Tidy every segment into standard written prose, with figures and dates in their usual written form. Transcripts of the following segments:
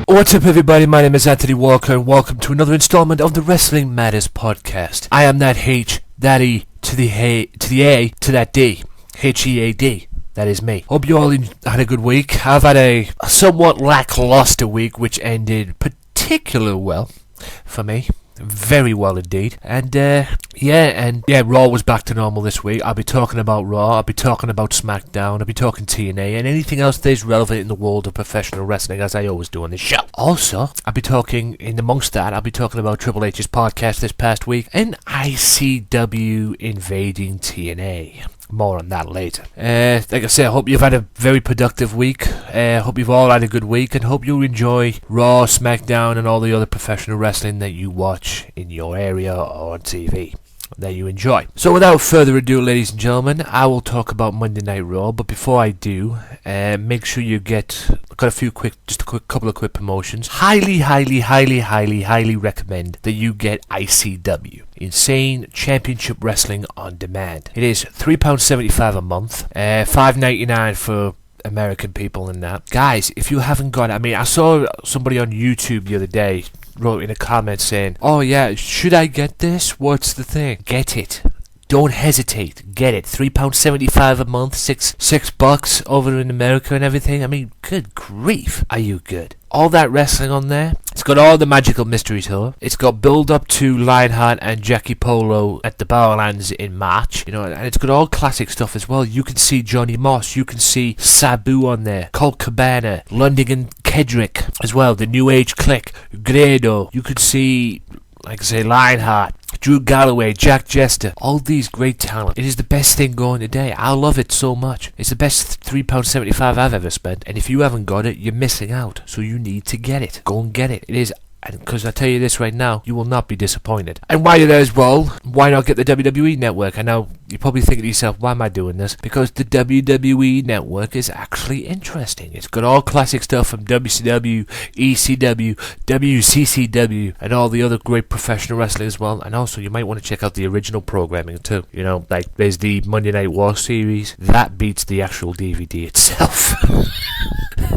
What's up, everybody? My name is Anthony Walker, and welcome to another installment of the Wrestling Matters podcast. I am that H, that E, to the A, to that D. H-E-A-D. That is me. Hope you all had a good week. I've had a somewhat lackluster week, which ended particularly well for me. Very well indeed. And Raw was back to normal this week. I'll be talking about Raw, I'll be talking about Smackdown, I'll be talking TNA, and anything else that is relevant in the world of professional wrestling, as I always do on this show. Also, I'll be talking, in amongst that, I'll be talking about Triple H's podcast this past week, and ICW invading TNA. More on that later. Like I said, I hope you've had a very productive week. Hope you've all had a good week, and hope you enjoy Raw, SmackDown, and all the other professional wrestling that you watch in your area or on TV that you enjoy. So without further ado, ladies and gentlemen, I will talk about Monday Night Raw, but before I do, make sure you got a couple of quick promotions. Highly recommend that you get ICW, Insane Championship Wrestling on Demand. It is £3.75 a month, $5.99 for American people and that. Guys, if you haven't got it, I saw somebody on YouTube the other day wrote in a comment saying, "Oh yeah, should I get this? What's the thing?" Get it. Don't hesitate. Get it. £3.75 a month, $6 over in America and everything. Good grief. Are you good? All that wrestling on there. It's got all the magical mysteries here. It's got build up to Lionheart and Jackie Polo at the Barrowlands in March. And it's got all classic stuff as well. You can see Johnny Moss. You can see Sabu on there. Colt Cabana. Lunding and Kedrick as well. The New Age Clique. Grado. You could see, like I say, Lionheart. Drew Galloway, Jack Jester, all these great talent. It is the best thing going today. I love it so much. It's the best £3.75 I've ever spent, and if you haven't got it, you're missing out. So you need to get it. Go and get it. It is, because I tell you this right now, you will not be disappointed. And while you're there as well, why not get the WWE Network? I know you're probably thinking to yourself, why am I doing this? Because the WWE Network is actually interesting. It's got all classic stuff from WCW, ECW, WCCW, and all the other great professional wrestling as well. And also, you might want to check out the original programming too. Like there's the Monday Night War series. That beats the actual DVD itself.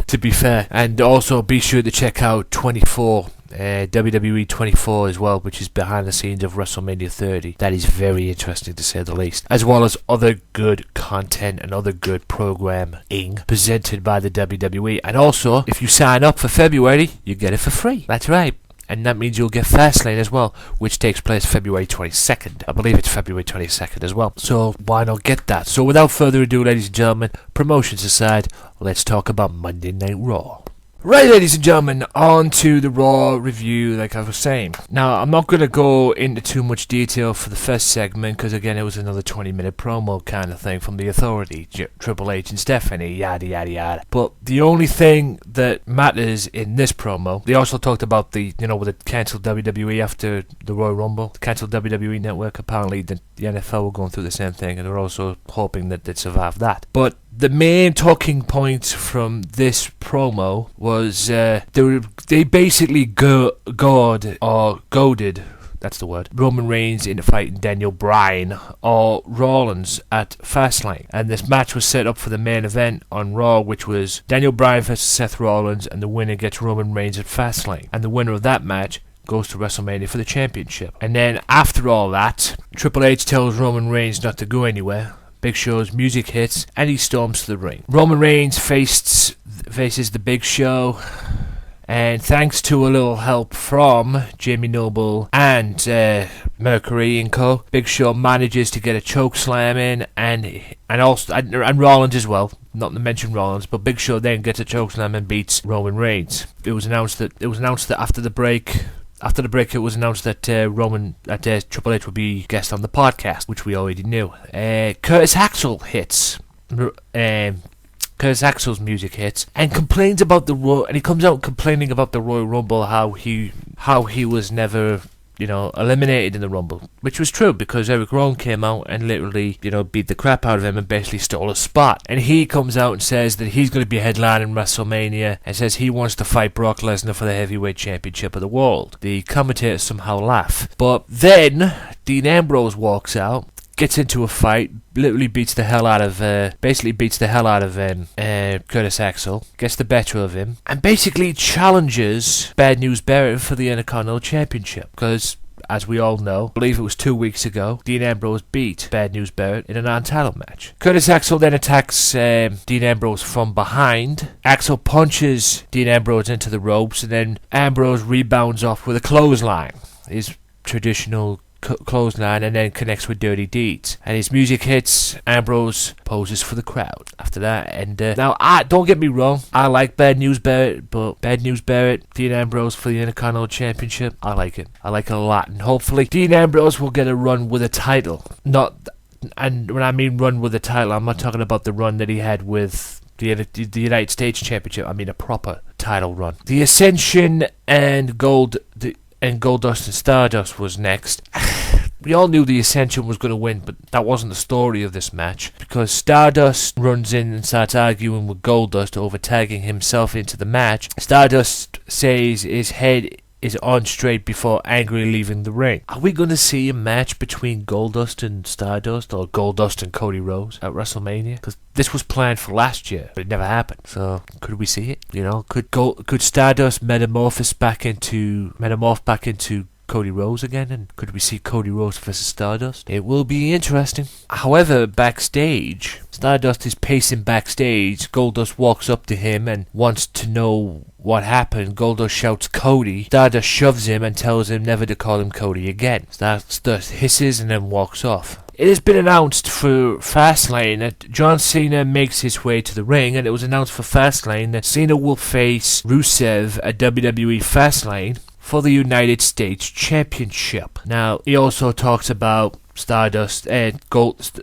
To be fair. And also, be sure to check out 24. WWE 24 as well, which is behind the scenes of WrestleMania 30. That is very interesting to say the least, as well as other good content and other good programming presented by the WWE. And also, if you sign up for February, you get it for free. That's right. And that means you'll get Fastlane as well, which takes place February 22nd. I believe it's February 22nd as well. So why not get that? So without further ado, ladies and gentlemen, promotions aside, let's talk about Monday Night Raw. Right, ladies and gentlemen, on to the Raw review, like I was saying. Now, I'm not going to go into too much detail for the first segment, because again, it was another 20-minute promo kind of thing from the Authority, Triple H and Stephanie, yada, yada, yada. But the only thing that matters in this promo, they also talked about with the cancelled WWE after the Royal Rumble, the cancelled WWE Network. Apparently, the NFL were going through the same thing, and they're also hoping that they'd survive that. But the main talking point from this promo was they basically goaded, that's the word, Roman Reigns into fighting Daniel Bryan or Rollins at Fastlane. And this match was set up for the main event on Raw, which was Daniel Bryan versus Seth Rollins, and the winner gets Roman Reigns at Fastlane. And the winner of that match goes to WrestleMania for the championship. And then after all that, Triple H tells Roman Reigns not to go anywhere. Big Show's music hits, and he storms to the ring. Roman Reigns faces the Big Show, and thanks to a little help from Jamie Noble and Mercury and Co., Big Show manages to get a choke slam in, and Rollins as well. Not to mention Rollins, but Big Show then gets a choke slam and beats Roman Reigns. It was announced that after the break. After the break, it was announced that Triple H would be guest on the podcast, which we already knew. Curtis Axel hits. Curtis Axel's music hits, and complains about and he comes out complaining about the Royal Rumble, how he was never eliminated in the Rumble, which was true because Eric Rowan came out and literally, beat the crap out of him and basically stole a spot. And he comes out and says that he's going to be headlining WrestleMania and says he wants to fight Brock Lesnar for the heavyweight championship of the world. The commentators somehow laugh. But then Dean Ambrose walks out, gets into a fight, literally beats the hell out of, Curtis Axel, gets the better of him, and basically challenges Bad News Barrett for the Intercontinental Championship, because as we all know, I believe it was 2 weeks ago, Dean Ambrose beat Bad News Barrett in a non-title match. Curtis Axel then attacks Dean Ambrose from behind. Axel punches Dean Ambrose into the ropes, and then Ambrose rebounds off with a clothesline. His traditional clothesline, and then connects with Dirty Deeds. And his music hits, Ambrose poses for the crowd after that. And now, don't get me wrong, I like Bad News Barrett, but Bad News Barrett, Dean Ambrose for the Intercontinental Championship, I like it. I like it a lot. And hopefully, Dean Ambrose will get a run with a title. And when I mean run with a title, I'm not talking about the run that he had with the United States Championship. I mean a proper title run. The Ascension and Goldust and Stardust was next. We all knew the Ascension was going to win, but that wasn't the story of this match, because Stardust runs in and starts arguing with Goldust over tagging himself into the match. Stardust says his head is on straight before angrily leaving the ring. Are we going to see a match between Goldust and Stardust, or Goldust and Cody Rhodes at WrestleMania? Because this was planned for last year, but it never happened. So could we see it? You know, could Stardust metamorph back into Cody Rhodes again, and could we see Cody Rhodes versus Stardust? It will be interesting. However, backstage, Stardust is pacing backstage. Goldust walks up to him and wants to know what happened. Goldust shouts Cody. Stardust shoves him and tells him never to call him Cody again. Stardust hisses and then walks off. It has been announced for Fastlane that John Cena makes his way to the ring, and it was announced for Fastlane that Cena will face Rusev at WWE Fastlane for the United States Championship. Now, he also talks about Stardust,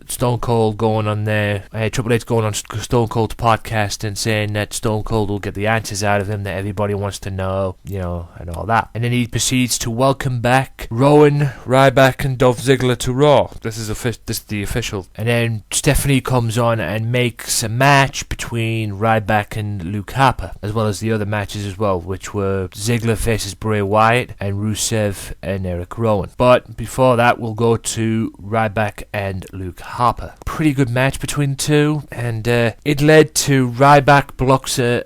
Stone Cold going on there, Triple H going on Stone Cold's podcast and saying that Stone Cold will get the answers out of him that everybody wants to know, you know, and all that. And then he proceeds to welcome back Rowan, Ryback, and Dolph Ziggler to Raw. This is the official. And then Stephanie comes on and makes a match between Ryback and Luke Harper, as well as the other matches as well, which were Ziggler versus Bray Wyatt and Rusev and Eric Rowan. But before that, we'll go to Ryback and Luke Harper. Pretty good match between the two, and it led to Ryback blocks a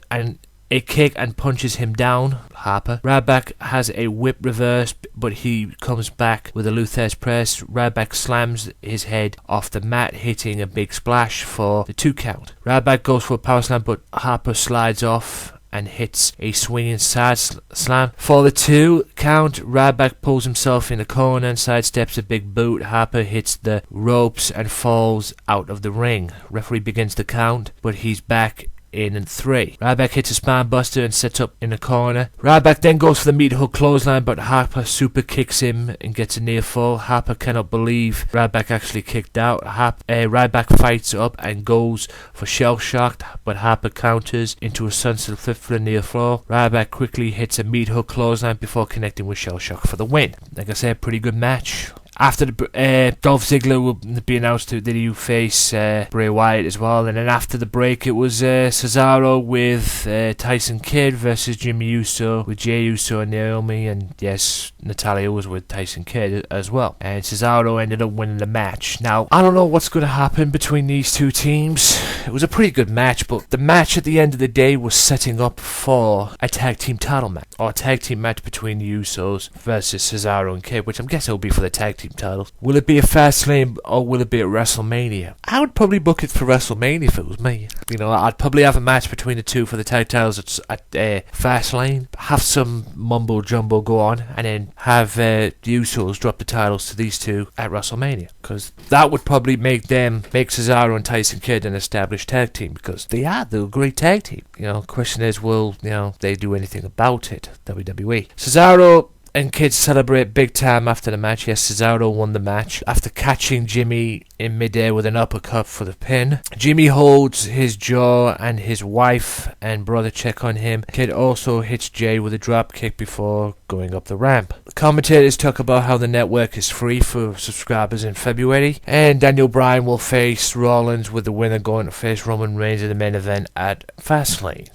kick and punches him down, Harper. Ryback has a whip reverse, but he comes back with a Luther's press. Ryback slams his head off the mat, hitting a big splash for the 2 count. Ryback goes for a power slam, but Harper slides off and hits a swinging side slam. For the 2 count, Ryback pulls himself in a corner and sidesteps a big boot. Harper hits the ropes and falls out of the ring. Referee begins the count, but he's back in 3. Ryback hits a spine buster and sets up in a corner. Ryback then goes for the meat hook clothesline, but Harper super kicks him and gets a near fall. Harper cannot believe Ryback actually kicked out. Ryback fights up and goes for shell shocked, but Harper counters into a sunset flip for the near fall. Ryback quickly hits a meat hook clothesline before connecting with shell shock for the win. Like I said, pretty good match. After the Dolph Ziggler will be announced that he will face Bray Wyatt as well, and then after the break it was Cesaro with Tyson Kidd versus Jimmy Uso with Jey Uso and Naomi, and yes, Natalya was with Tyson Kidd as well, and Cesaro ended up winning the match. Now, I don't know what's going to happen between these two teams. It was a pretty good match, but the match at the end of the day was setting up for a tag team title match, or a tag team match between the Usos versus Cesaro and Kidd, which I'm guessing will be for the tag team titles. Will it be a Fastlane or will it be at WrestleMania? I would probably book it for WrestleMania if it was me. You know, I'd probably have a match between the two for the tag titles at Fastlane, have some mumbo jumbo go on, and then have the Usos drop the titles to these two at WrestleMania, because that would probably make Cesaro and Tyson Kidd an established tag team, because they're a great tag team. You know, question is, will they do anything about it? WWE. Cesaro and Kidd celebrate big time after the match. Yes, Cesaro won the match after catching Jimmy in midair with an uppercut for the pin. Jimmy holds his jaw and his wife and brother check on him. Kidd also hits Jay with a drop kick before going up the ramp. The commentators talk about how the network is free for subscribers in February, and Daniel Bryan will face Rollins, with the winner going to face Roman Reigns in the main event at Fastlane.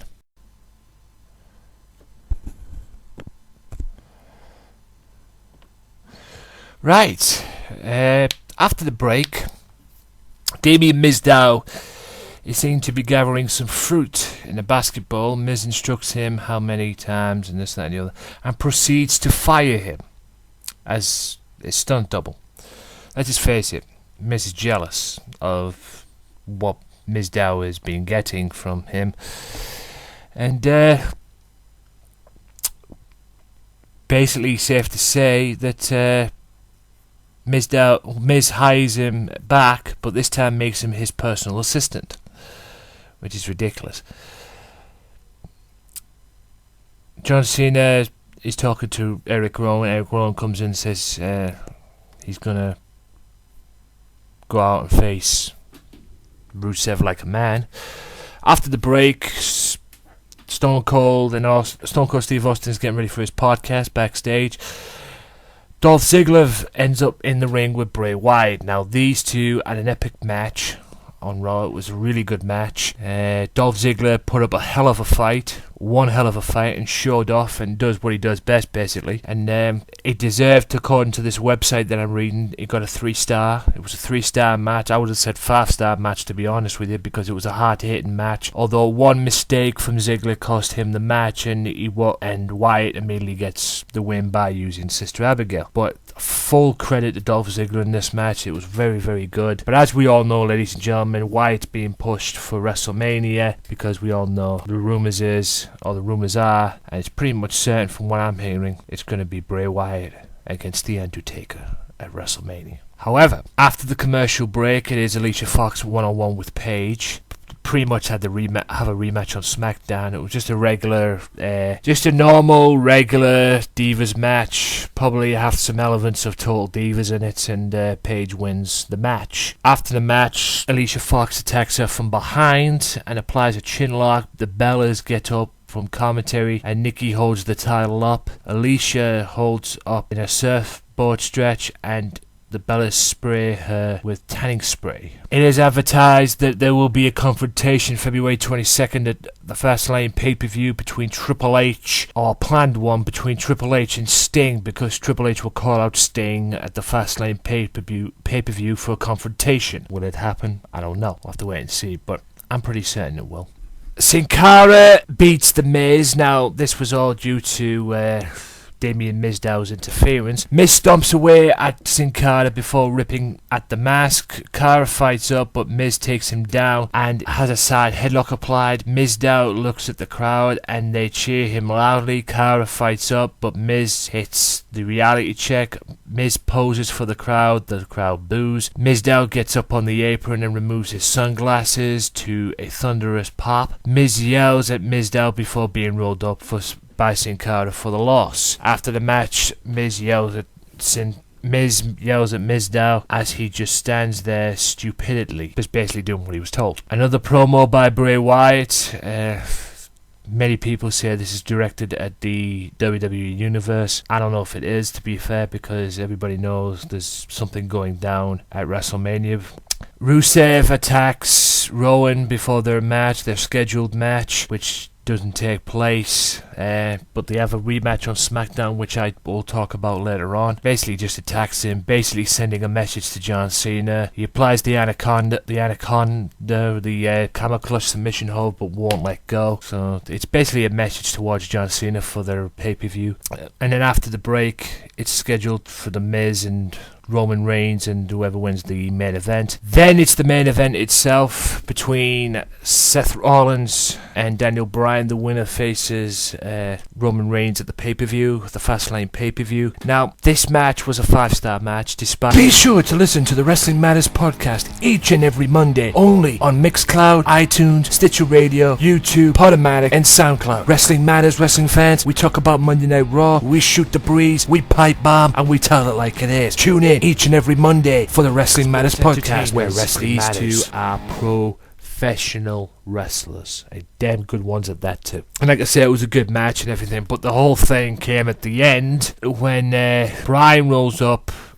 Right. After the break, Damien Mizdow is seen to be gathering some fruit in a basketball. Miz instructs him how many times and this, that and the other, and proceeds to fire him as a stunt double. Let's just face it, Miz is jealous of what Mizdow has been getting from him, and basically safe to say that Miz hires him back, but this time makes him his personal assistant, which is ridiculous. John Cena is talking to Eric Rowan. Eric Rowan comes in and says he's gonna go out and face Rusev like a man. After the break, Stone Cold Steve Austin is getting ready for his podcast backstage. Dolph Ziggler ends up in the ring with Bray Wyatt. Now these two had an epic match on Raw. It was a really good match. Dolph Ziggler put up a hell of a fight, and showed off and does what he does best, basically. And it deserved, according to this website that I'm reading, it got a 3-star. It was a 3-star match. I would have said 5-star match, to be honest with you, because it was a hard-hitting match. Although one mistake from Ziggler cost him the match, and Wyatt immediately gets the win by using Sister Abigail. But full credit to Dolph Ziggler in this match. It was very, very good. But as we all know, ladies and gentlemen, Wyatt's being pushed for WrestleMania because we all know the rumours are, and it's pretty much certain from what I'm hearing, it's going to be Bray Wyatt against The Undertaker at WrestleMania. However, after the commercial break, it is Alicia Fox one-on-one with Paige. Pretty much had to have a rematch on Smackdown. It was just a normal, regular Divas match. Probably have some elements of Total Divas in it, and Paige wins the match. After the match, Alicia Fox attacks her from behind and applies a chin lock. The Bellas get up from commentary, and Nikki holds the title up. Alicia holds up in a surfboard stretch, and the Bellas spray her with tanning spray. It is advertised that there will be a confrontation February 22nd at the Fastlane pay-per-view between Triple H, or a planned one between Triple H and Sting, because Triple H will call out Sting at the Fastlane pay-per-view for a confrontation. Will it happen? I don't know. We'll have to wait and see, but I'm pretty certain it will. Sin Cara beats The Miz. Now, this was all due to Damien Mizdow's interference. Miz stomps away at Sin Cara before ripping at the mask. Cara fights up, but Miz takes him down and has a side headlock applied. Mizdow looks at the crowd and they cheer him loudly. Cara fights up, but Miz hits the reality check. Miz poses for the crowd boos. Mizdow gets up on the apron and removes his sunglasses to a thunderous pop. Miz yells at Mizdow before being rolled up by Sin Cara for the loss. After the match, Miz yells at Mizdow as he just stands there stupidly, just basically doing what he was told. Another promo by Bray Wyatt. Many people say this is directed at the WWE Universe. I don't know if it is, to be fair, because everybody knows there's something going down at WrestleMania. Rusev attacks Rowan before their scheduled match, which doesn't take place, but they have a rematch on Smackdown, which I will talk about later on. Basically just attacks him, basically sending a message to John Cena. He applies the Anaconda, the camel clutch submission hold, but won't let go. So it's basically a message towards John Cena for their pay-per-view. And then after the break, it's scheduled for The Miz and Roman Reigns and whoever wins the main event. Then it's the main event itself between Seth Rollins and Daniel Bryan. The winner faces Roman Reigns at the pay-per-view, the Fastlane pay-per-view. Now, this match was a 5-star match despite... Be sure to listen to the Wrestling Matters podcast each and every Monday, only on Mixcloud, iTunes, Stitcher Radio, YouTube, Podomatic, and SoundCloud. Wrestling Matters, wrestling fans, we talk about Monday Night Raw, we shoot the breeze, we pipe bomb, and we tell it like it is. Tune in each and every Monday for the Wrestling Matters podcast, where wrestling matters. These two are professional wrestlers, damn good ones at that too. And like I say, it was a good match and everything, but the whole thing came at the end when Bryan rolls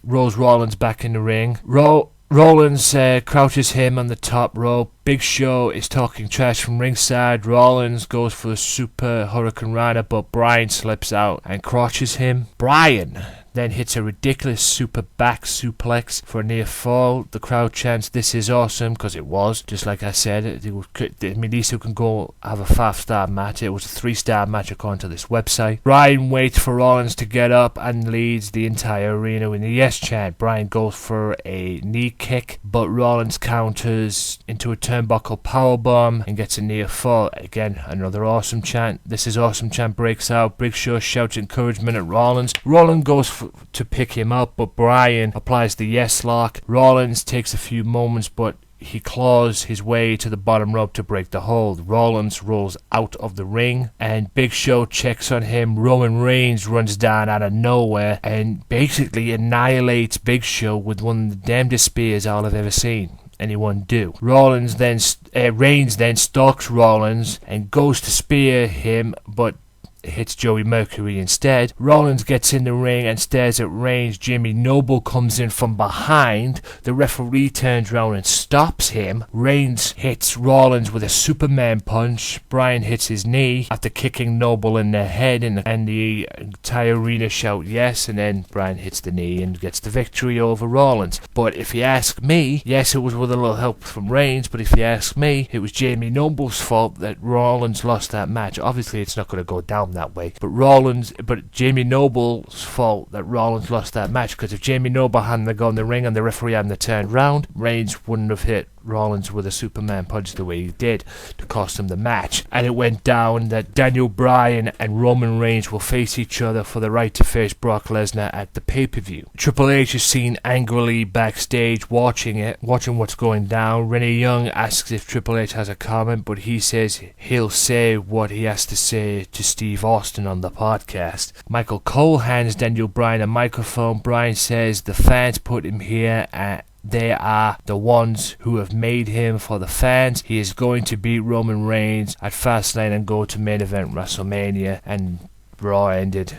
Rollins back in the ring. Rollins crouches him on the top rope. Big Show is talking trash from ringside. Rollins goes for a super Hurricane Rana, but Bryan slips out and crotches him. Bryan then hits a ridiculous super back suplex for a near fall. The crowd chants, "This is awesome," because it was, just like I said. These two can go have a 5-star match. It was a 3-star match according to this website. Bryan waits for Rollins to get up and leads the entire arena with a yes chant. Bryan goes for a knee kick, but Rollins counters into a turnbuckle powerbomb and gets a near fall. Again, another awesome chant. "This is awesome" chant breaks out. Big Show shouts encouragement at Rollins. Rollins goes to pick him up, but Bryan applies the yes lock. Rollins takes a few moments, but he claws his way to the bottom rope to break the hold. Rollins rolls out of the ring, and Big Show checks on him. Roman Reigns runs down out of nowhere and basically annihilates Big Show with one of the damnedest spears I've ever seen anyone do. Reigns then stalks Rollins and goes to spear him, but hits Joey Mercury instead. Rollins gets in the ring and stares at Reigns. Jimmy Noble comes in from behind. The referee turns around and stops him. Reigns hits Rollins with a Superman punch. Bryan hits his knee after kicking Noble in the head, and the entire arena shout yes, and then Bryan hits the knee and gets the victory over Rollins. But if you ask me, yes, it was with a little help from Reigns, but if you ask me, it was Jamie Noble's fault that Rollins lost that match. Obviously, it's not going to go down that way, but Jamie Noble's fault that Rollins lost that match, because if Jamie Noble hadn't gone in the ring and the referee hadn't turned round, Reigns wouldn't have hit Rollins with a Superman punch the way he did to cost him the match. And it went down that Daniel Bryan and Roman Reigns will face each other for the right to face Brock Lesnar at the pay-per-view. Triple H is seen angrily backstage watching what's going down. Renee Young asks if Triple H has a comment, but he says he'll say what he has to say to Steve Austin on the podcast. Michael Cole hands Daniel Bryan a microphone. Bryan says the fans put him here and they are the ones who have made him for the fans. He is going to beat Roman Reigns at Fastlane and go to main event WrestleMania. And Raw ended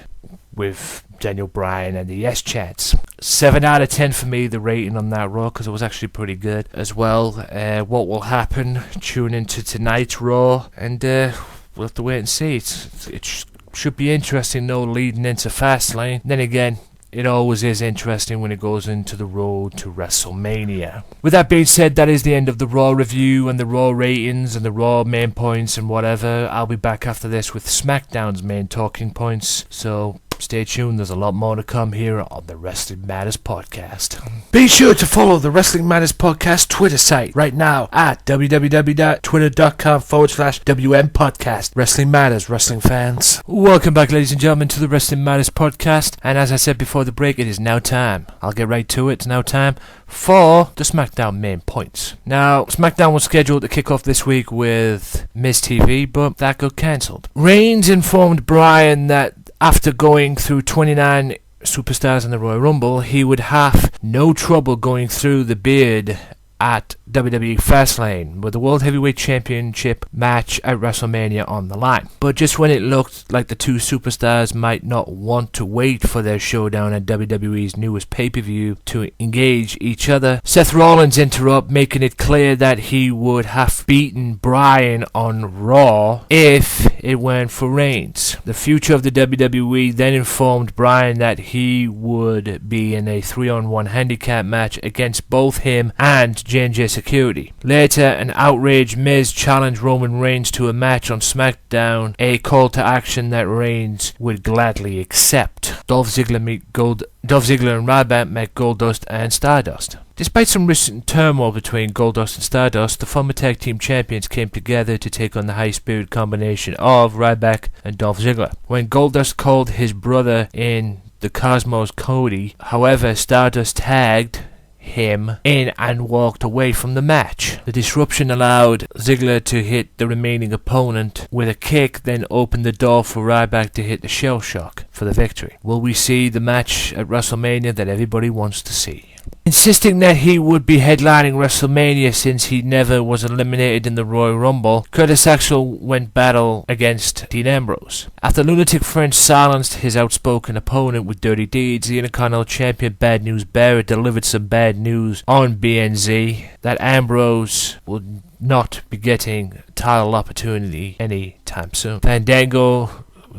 with Daniel Bryan and the yes chants. 7 out of 10 for me, the rating on that Raw, because it was actually pretty good as well. What will happen? Tune into tonight's Raw, and we'll have to wait and see. It should be interesting though, leading into Fastlane. Then again, it always is interesting when it goes into the road to WrestleMania. With that being said, that is the end of the Raw review and the Raw ratings and the Raw main points and whatever. I'll be back after this with SmackDown's main talking points, so stay tuned. There's a lot more to come here on the Wrestling Matters Podcast. Be sure to follow the Wrestling Matters Podcast Twitter site right now at www.twitter.com/WM Podcast. Wrestling Matters, wrestling fans. Welcome back, ladies and gentlemen, to the Wrestling Matters Podcast. And as I said before the break, it is now time. I'll get right to it. It's now time for the SmackDown main points. Now, SmackDown was scheduled to kick off this week with Miz TV, but that got cancelled. Reigns informed Bryan that after going through 29 superstars in the Royal Rumble, he would have no trouble going through the beard at WWE Fastlane with the World Heavyweight Championship match at WrestleMania on the line. But just when it looked like the two superstars might not want to wait for their showdown at WWE's newest pay-per-view to engage each other, Seth Rollins interrupted, making it clear that he would have beaten Bryan on Raw if it weren't for Reigns. The future of the WWE then informed Bryan that he would be in a 3-on-1 handicap match against both him and J&J Security. Later, an outraged Miz challenged Roman Reigns to a match on Smackdown, a call to action that Reigns would gladly accept. Dolph Ziggler and Ryback met Goldust and Stardust. Despite some recent turmoil between Goldust and Stardust, the former tag team champions came together to take on the high-spirit combination of Ryback and Dolph Ziggler. When Goldust called his brother in the Cosmos Cody, however, Stardust tagged him in and walked away from the match. The disruption allowed Ziggler to hit the remaining opponent with a kick, then opened the door for Ryback to hit the Shell Shock for the victory. Will we see the match at WrestleMania that everybody wants to see? Insisting that he would be headlining WrestleMania since he never was eliminated in the Royal Rumble, Curtis Axel went battle against Dean Ambrose. After Lunatic French silenced his outspoken opponent with dirty deeds, the Intercontinental Champion Bad News Bearer delivered some bad news on BNZ that Ambrose would not be getting a title opportunity anytime soon. Fandango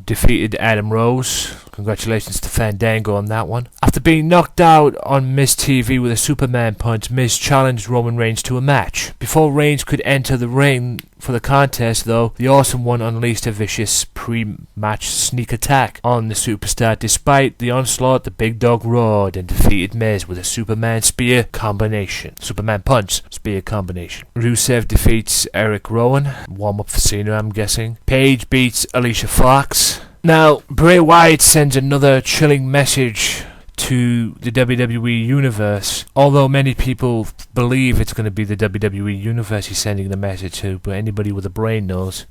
defeated Adam Rose Congratulations to Fandango on that one. After being knocked out on Miz TV with a Superman punch, Miz challenged Roman Reigns to a match. Before Reigns could enter the ring for the contest, though, the Awesome One unleashed a vicious pre-match sneak attack on the superstar. Despite the onslaught, the Big Dog roared and defeated Miz with a Superman spear combination. Superman punch, spear combination. Rusev defeats Eric Rowan. Warm up for Cena, I'm guessing. Paige beats Alicia Fox. Now, Bray Wyatt sends another chilling message to the WWE Universe. Although many people believe it's going to be the WWE Universe he's sending the message to, but anybody with a brain knows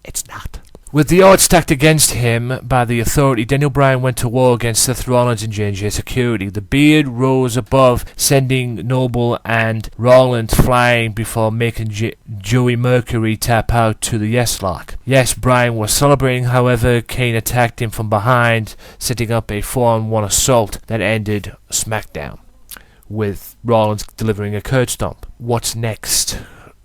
it's not. With the odds stacked against him by the Authority, Daniel Bryan went to war against Seth Rollins and J&J Security. The Beard rose above, sending Noble and Rollins flying before making Joey Mercury tap out to the Yes Lock. Yes, Bryan was celebrating, however, Kane attacked him from behind, setting up a 4-on-1 assault that ended Smackdown, with Rollins delivering a curb stomp. What's next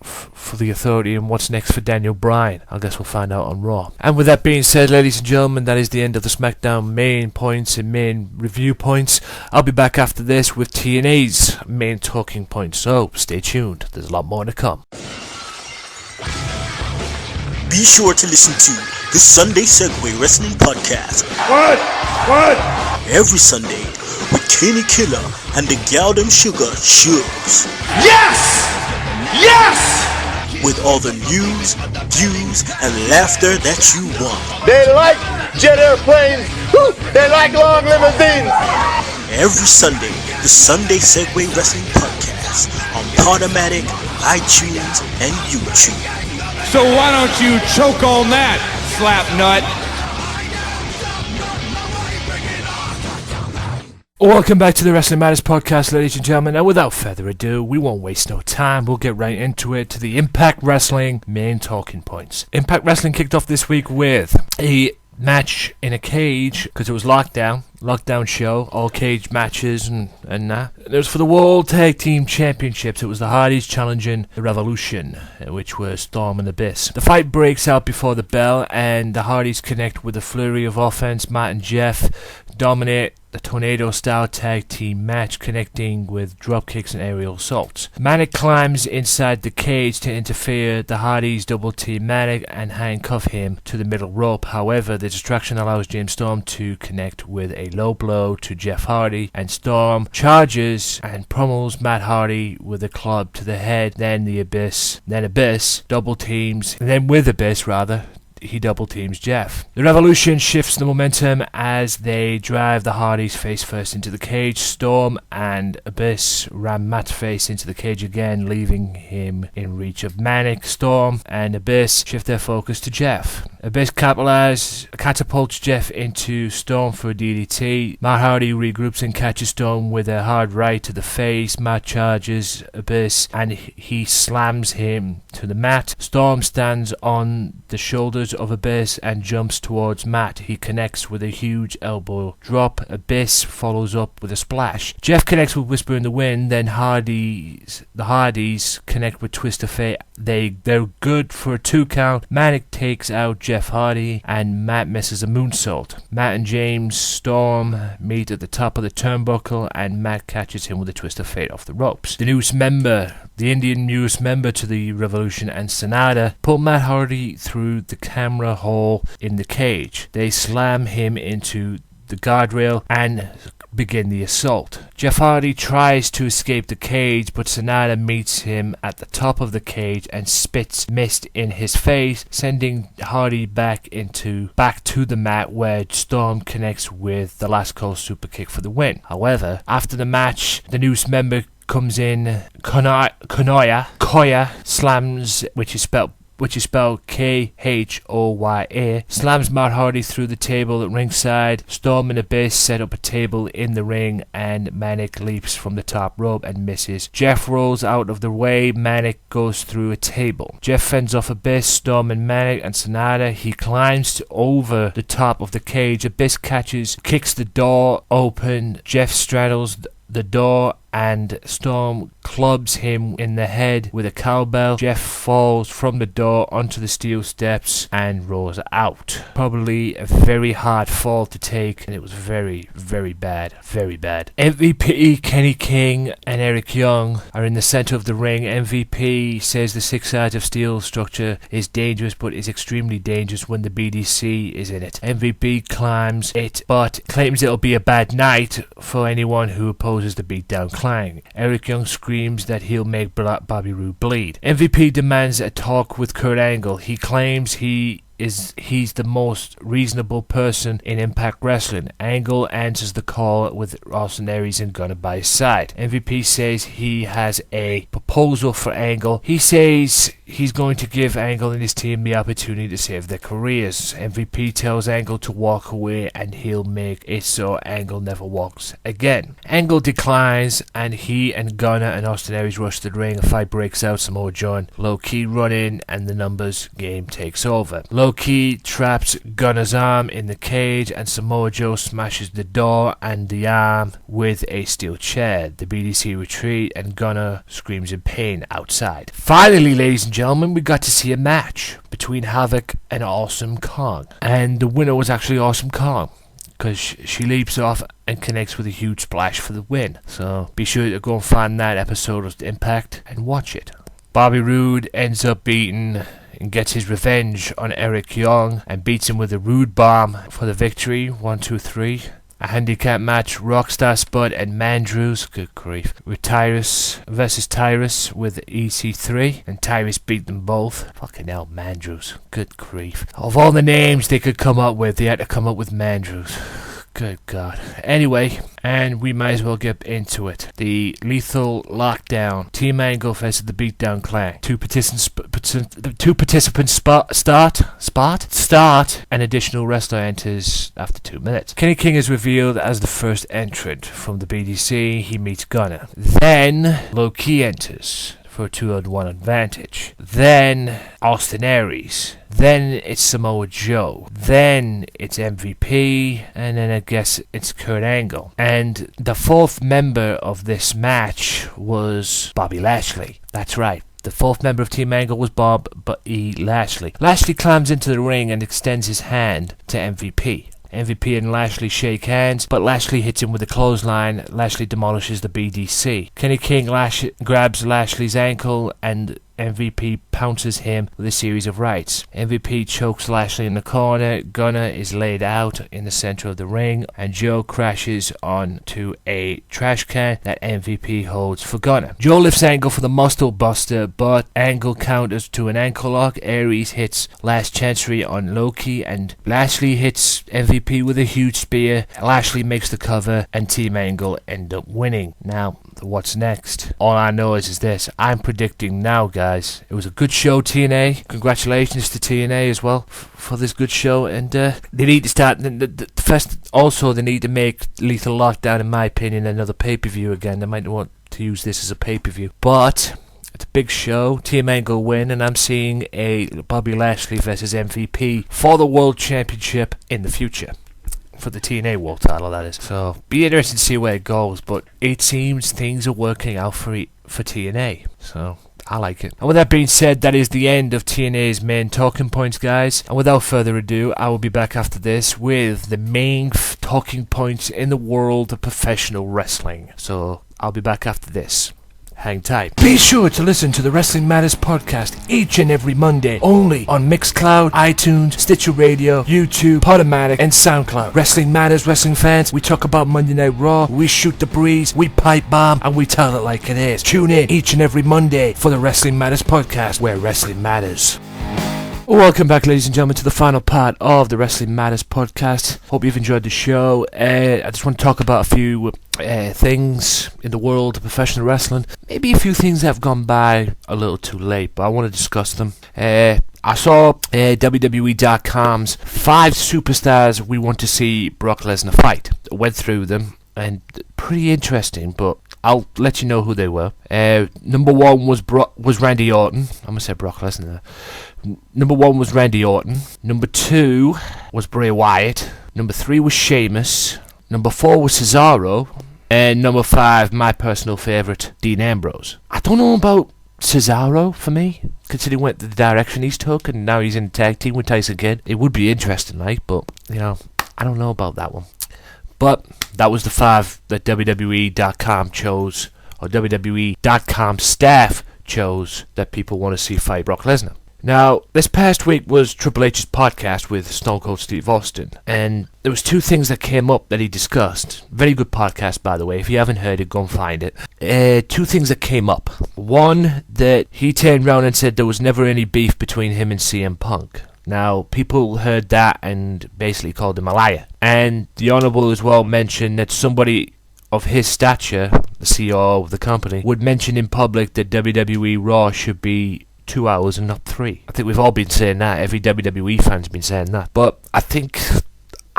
for the Authority, and what's next for Daniel Bryan? I guess we'll find out on Raw. And with that being said, ladies and gentlemen, that is the end of the SmackDown main points and main review points. I'll be back after this with TNA's main talking points, so stay tuned. There's a lot more to come. Be sure to listen to the Sunday Segway Wrestling Podcast. What? Every Sunday with Kenny Killer and the Galdem Sugar Shubs. Yes! With all the news, views, and laughter that you want. They like jet airplanes. They like long limousines. Every Sunday, the Sunday Segway Wrestling Podcast on Podomatic, iTunes, and YouTube. So why don't you choke on that, slap nut? Welcome back to the Wrestling Matters Podcast, ladies and gentlemen, and without further ado, we won't waste no time, we'll get right into it, to the Impact Wrestling main talking points. Impact Wrestling kicked off this week with a match in a cage, because it was lockdown show, all cage matches and that. It was for the World Tag Team Championships. It was the Hardys challenging the Revolution, which was Storm and Abyss. The fight breaks out before the bell, and the Hardys connect with a flurry of offense. Matt and Jeff dominate the tornado-style tag team match, connecting with dropkicks and aerial assaults. Manic climbs inside the cage to interfere. The Hardys double-team Manic and handcuff him to the middle rope. However, the distraction allows James Storm to connect with a low blow to Jeff Hardy, and Storm charges and pummels Matt Hardy with a club to the head. Then Abyss double teams, and then with Abyss he double teams Jeff. The Revolution shifts the momentum as they drive the Hardys face first into the cage. Storm and Abyss ram Matt face into the cage again, leaving him in reach of Manic. Storm and Abyss shift their focus to Jeff. Abyss catapults Jeff into Storm for a DDT. Matt Hardy regroups and catches Storm with a hard right to the face. Matt charges Abyss and he slams him to the mat. Storm stands on the shoulders of Abyss and jumps towards Matt. He connects with a huge elbow drop. Abyss follows up with a splash. Jeff connects with Whisper in the Wind. Then the Hardys connect with Twist of Fate. They're good for a 2 count. Manic takes out Jeff Hardy and Matt misses a moonsault. Matt and James Storm meet at the top of the turnbuckle and Matt catches him with a Twist of Fate off the ropes. The Indian newest member to the Revolution and Sonata pull Matt Hardy through the camera hole in the cage. They slam him into the guardrail and begin the assault. Jeff Hardy tries to escape the cage, but Sonata meets him at the top of the cage and spits mist in his face, sending Hardy back to the mat, where Storm connects with the Last Call super kick for the win. However, after the match, the newest member comes in. Koya slams, which is spelled Khoya, slams Matt Hardy through the table at ringside. Storm and Abyss set up a table in the ring, and Manic leaps from the top rope and misses. Jeff rolls out of the way. Manic goes through a table. Jeff fends off Abyss, Storm, and Manic and Sonata. He climbs over the top of the cage. Abyss kicks the door open. Jeff straddles the door and Storm clubs him in the head with a cowbell. Jeff falls from the door onto the steel steps and rolls out. Probably a very hard fall to take, and it was very, very bad. Very bad. MVP, Kenny King, and Eric Young are in the center of the ring. MVP says the 6 sides of steel structure is dangerous, but is extremely dangerous when the BDC is in it. MVP climbs it, but claims it'll be a bad night for anyone who opposes the beatdown clang. Eric Young screams that he'll make Bobby Roode bleed. MVP demands a talk with Kurt Angle. He claims he's the most reasonable person in Impact Wrestling. Angle answers the call with Austin Aries and Gunner by his side. MVP says he has a proposal for Angle. He says he's going to give Angle and his team the opportunity to save their careers. MVP tells Angle to walk away and he'll make it so Angle never walks again. Angle declines and he and Gunner and Austin Aries rush the ring. A fight breaks out. Samoa Joe low-key run in and the numbers game takes over. Low-key traps Gunner's arm in the cage and Samoa Joe smashes the door and the arm with a steel chair. The BDC retreat and Gunner screams in pain outside. Finally, ladies and gentlemen, we got to see a match between Havoc and Awesome Kong. And the winner was actually Awesome Kong, because she leaps off and connects with a huge splash for the win. So be sure to go and find that episode of Impact and watch it. Bobby Roode ends up beating and gets his revenge on Eric Young and beats him with a Roode bomb for the victory. 1, 2, 3. A handicap match, Rockstar Spud and Mandrews, good grief, with Tyrus versus Tyrus with EC3, and Tyrus beat them both. Fucking hell, Mandrews, good grief. Of all the names they could come up with, they had to come up with Mandrews. Good God. Anyway, and we might as well get into it. The Lethal Lockdown. Team Angle versus the Beatdown Clan. Two participants start. An additional wrestler enters after 2 minutes. Kenny King is revealed as the first entrant from the BDC. He meets Gunner. Then Low-Key enters for a 2-on-1 advantage. Then Austin Aries. Then it's Samoa Joe. Then it's MVP. And then I guess it's Kurt Angle. And the fourth member of this match was Bobby Lashley. That's right. The fourth member of Team Angle was Bob E. Lashley. Lashley climbs into the ring and extends his hand to MVP. MVP and Lashley shake hands, but Lashley hits him with a clothesline. Lashley demolishes the BDC. Kenny King grabs Lashley's ankle and MVP pounces him with a series of rights. MVP chokes Lashley in the corner. Gunner is laid out in the center of the ring, and Joe crashes onto a trash can that MVP holds for Gunner. Joe lifts Angle for the muscle buster, but Angle counters to an ankle lock. Aries hits Last Chancery on Low-Key, and Lashley hits MVP with a huge spear. Lashley makes the cover, and Team Angle end up winning. Now, what's next? All I know is this. I'm predicting now, guys. It was a good show, TNA. Congratulations to TNA as well for this good show. And they need to start. Also, they need to make Lethal Lockdown, in my opinion, another pay-per-view again. They might want to use this as a pay-per-view. But it's a big show. Team Angle win, and I'm seeing a Bobby Lashley versus MVP for the World Championship in the future. For the TNA World title, that is. So, be interested to see where it goes, but it seems things are working out for TNA. So, I like it. And with that being said, that is the end of TNA's main talking points, guys. And without further ado, I will be back after this with the main talking points in the world of professional wrestling. So, I'll be back after this. Hang tight. Be sure to listen to the Wrestling Matters podcast each and every Monday, only on Mixcloud, iTunes, Stitcher Radio, YouTube, Podomatic, and SoundCloud. Wrestling Matters, wrestling fans, we talk about Monday Night Raw, we shoot the breeze, we pipe bomb, and we tell it like it is. Tune in each and every Monday for the Wrestling Matters podcast, where wrestling matters. Welcome back, ladies and gentlemen, to the final part of the Wrestling Matters podcast. Hope you've enjoyed the show. I just want to talk about a few things in the world of professional wrestling. Maybe a few things that have gone by a little too late, but I want to discuss them. I saw WWE.com's 5 superstars we want to see Brock Lesnar fight. I went through them, and pretty interesting, but I'll let you know who they were. Number 1 was Randy Orton. I'm going to say Brock Lesnar there. Number 1 was Randy Orton. Number 2 was Bray Wyatt. Number 3 was Sheamus. Number 4 was Cesaro. And number 5, my personal favourite, Dean Ambrose. I don't know about Cesaro for me, considering what the direction he's took, and now he's in a tag team with Tyson Kidd. It would be interesting, but I don't know about that one. But that was the 5 that WWE.com chose, or WWE.com staff chose, that people want to see fight Brock Lesnar. Now, this past week was Triple H's podcast with Stone Cold Steve Austin, and there was 2 things that came up that he discussed. Very good podcast, by the way. If you haven't heard it, go and find it. 2 things that came up. One, that he turned around and said there was never any beef between him and CM Punk. Now, people heard that and basically called him a liar. And the Honourable as well mentioned that somebody of his stature, the CEO of the company, would mention in public that WWE Raw should be 2 hours and not 3. I think we've all been saying that. Every WWE fan's been saying that. But I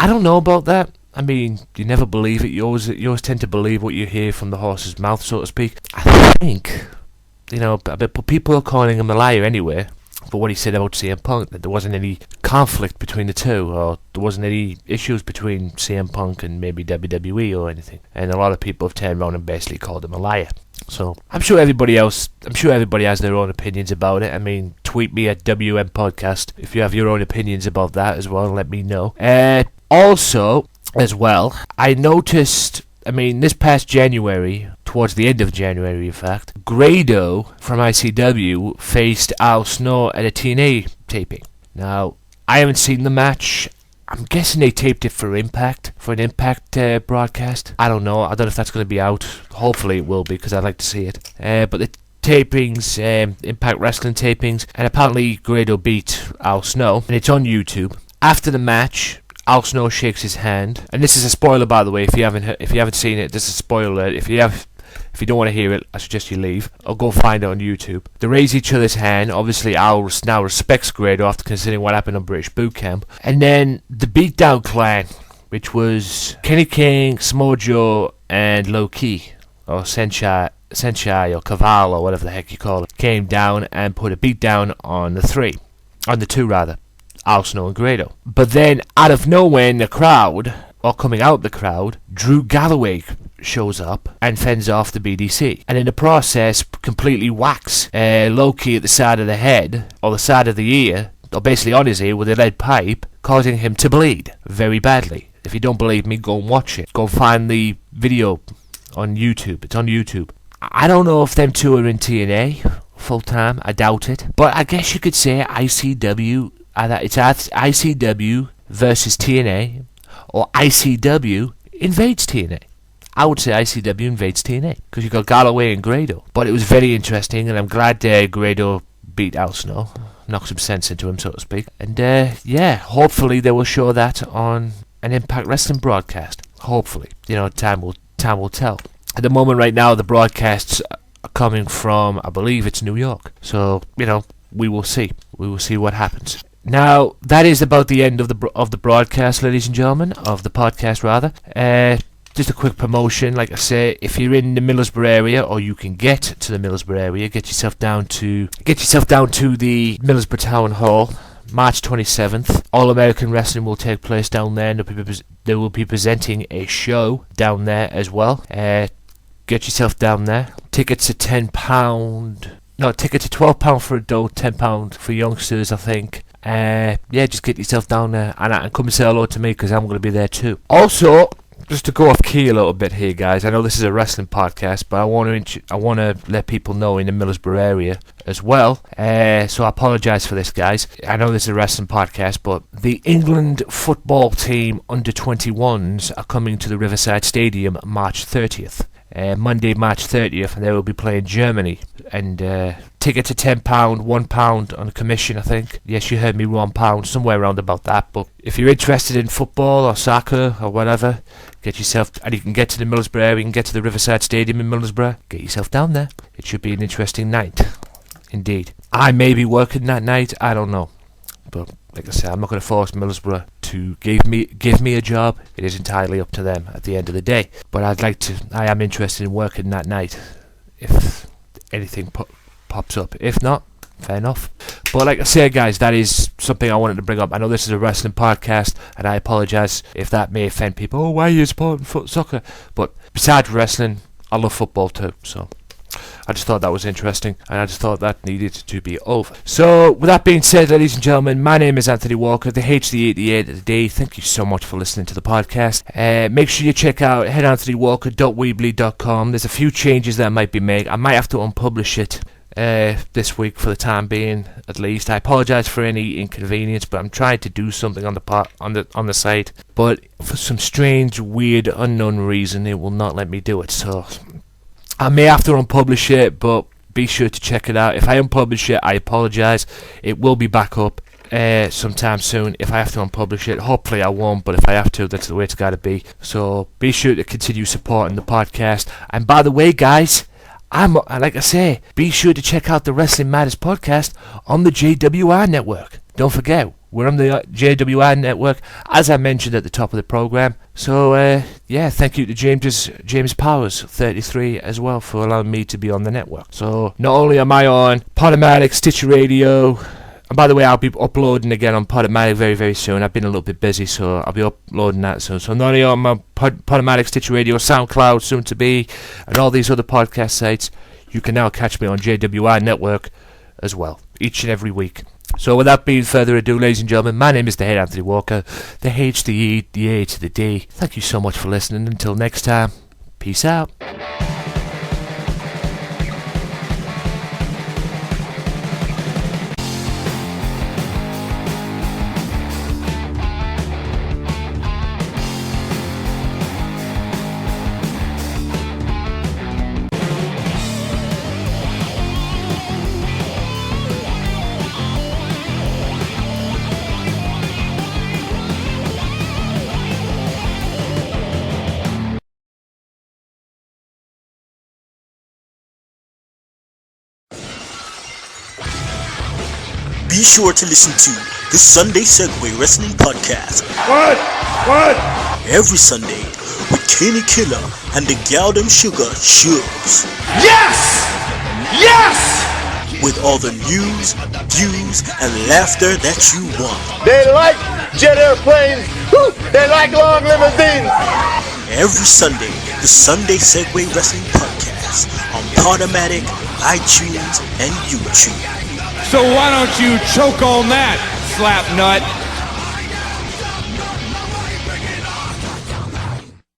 don't know about that. I mean, you never believe it. You always tend to believe what you hear from the horse's mouth, so to speak. I think, but people are calling him a liar anyway for what he said about CM Punk, that there wasn't any conflict between the two, or there wasn't any issues between CM Punk and maybe WWE or anything. And a lot of people have turned around and basically called him a liar. So I'm sure everybody has their own opinions about it. I mean, tweet me at WM Podcast if you have your own opinions about that as well, and let me know. Also, as well, I noticed, this past January, towards the end of January in fact, Grado from ICW faced Al Snow at a TNA taping. Now, I haven't seen the match. I'm guessing they taped it for Impact, for an Impact broadcast. I don't know if that's going to be out. Hopefully it will be, because I'd like to see it. But the tapings, Impact Wrestling tapings, and apparently Grado beat Al Snow, and it's on YouTube. After the match, Al Snow shakes his hand, and this is a spoiler, by the way. If you haven't seen it, this is a spoiler. If you don't want to hear it, I suggest you leave, or go find it on YouTube. They raise each other's hand. Obviously, Al now respects Grado after considering what happened on British Boot Camp. And then the Beatdown Clan, which was Kenny King, Samoa Joe, and Low Ki, or Senshai or Caval, or whatever the heck you call it, came down and put a beatdown on the two, Al Snow and Grado. But then, out of nowhere in the crowd, or coming out the crowd, Drew Galloway shows up and fends off the BDC, and in the process completely whacks Low Ki at the side of the head, or the side of the ear, or basically on his ear with a lead pipe, causing him to bleed very badly. If you don't believe me, go and watch it. Go find the video on YouTube. It's on YouTube. I don't know if them two are in TNA full time. I doubt it, but I guess you could say ICW. It's ICW versus TNA, or ICW invades TNA. I would say ICW invades TNA, because you got Galloway and Grado. But it was very interesting, and I'm glad Grado beat Al Snow, knocked some sense into him, so to speak. And hopefully they will show that on an Impact Wrestling broadcast. Hopefully, time will tell. At the moment, right now, the broadcasts are coming from, I believe it's New York. So we will see. We will see what happens. Now, that is about the end of the broadcast, ladies and gentlemen, of the podcast rather. Just a quick promotion, like I say, if you're in the Middlesbrough area, or you can get to the Middlesbrough area, get yourself down to the Middlesbrough Town Hall, March 27th. All American Wrestling will take place down there, and they will be presenting a show down there as well. Get yourself down there. Tickets are £10. No, tickets are £12 for adult, £10 for youngsters, I think. Just get yourself down there and come and say hello to me, because I'm going to be there too. Also, just to go off key a little bit here, guys, I know this is a wrestling podcast, but I want to let people know in the Middlesbrough area as well. So I apologise for this, guys. I know this is a wrestling podcast, but the England football team under 21s are coming to the Riverside Stadium March 30th. Monday, March 30th, and they will be playing Germany. And tickets are £10, £1 on a commission, I think. Yes, you heard me, £1, somewhere around about that. But if you're interested in football or soccer or whatever, get yourself, and you can get to the Middlesbrough area, you can get to the Riverside Stadium in Middlesbrough, get yourself down there. It should be an interesting night, indeed. I may be working that night, I don't know. But like I said, I'm not going to force Middlesbrough to give me a job. It is entirely up to them at the end of the day. But I am interested in working that night if anything pops up. If not, fair enough. But like I said, guys, that is something I wanted to bring up. I know this is a wrestling podcast, and I apologise if that may offend people. Oh, why are you supporting soccer? But besides wrestling, I love football too, so I just thought that was interesting, and I just thought that needed to be over. So, with that being said, ladies and gentlemen, my name is Anthony Walker, the HD88 of the day. Thank you so much for listening to the podcast. Make sure you check out headanthonywalker.weebly.com. There's a few changes that might be made. I might have to unpublish it this week for the time being, at least. I apologise for any inconvenience, but I'm trying to do something on the site. But for some strange, weird, unknown reason, it will not let me do it. So I may have to unpublish it, but be sure to check it out. If I unpublish it, I apologise. It will be back up sometime soon. If I have to unpublish it, hopefully I won't, but if I have to, that's the way it's got to be. So be sure to continue supporting the podcast. And by the way, guys, like I say, be sure to check out the Wrestling Matters podcast on the JWI network. Don't forget, we're on the JWI network, as I mentioned at the top of the program. So thank you to James Powers 33 as well for allowing me to be on the network. So not only am I on Podomatic, Stitcher Radio, and by the way, I'll be uploading again on Podomatic very, very soon. I've been a little bit busy, so I'll be uploading that soon. So not only on my Podomatic, Stitcher Radio, SoundCloud, soon to be, and all these other podcast sites, you can now catch me on JWI Network as well, each and every week. So without being further ado, ladies and gentlemen, my name is the Head Anthony Walker, the H, the E, the A to the D. Thank you so much for listening. Until next time, peace out. Be sure to listen to the Sunday Segway Wrestling Podcast. What? Every Sunday with Kenny Killer and the Galdem Sugar Shubs. Yes! With all the news, views, and laughter that you want. They like jet airplanes. Woo! They like long limousines. Every Sunday, the Sunday Segway Wrestling Podcast on Podomatic, iTunes, and YouTube. So why don't you choke on that, slap nut?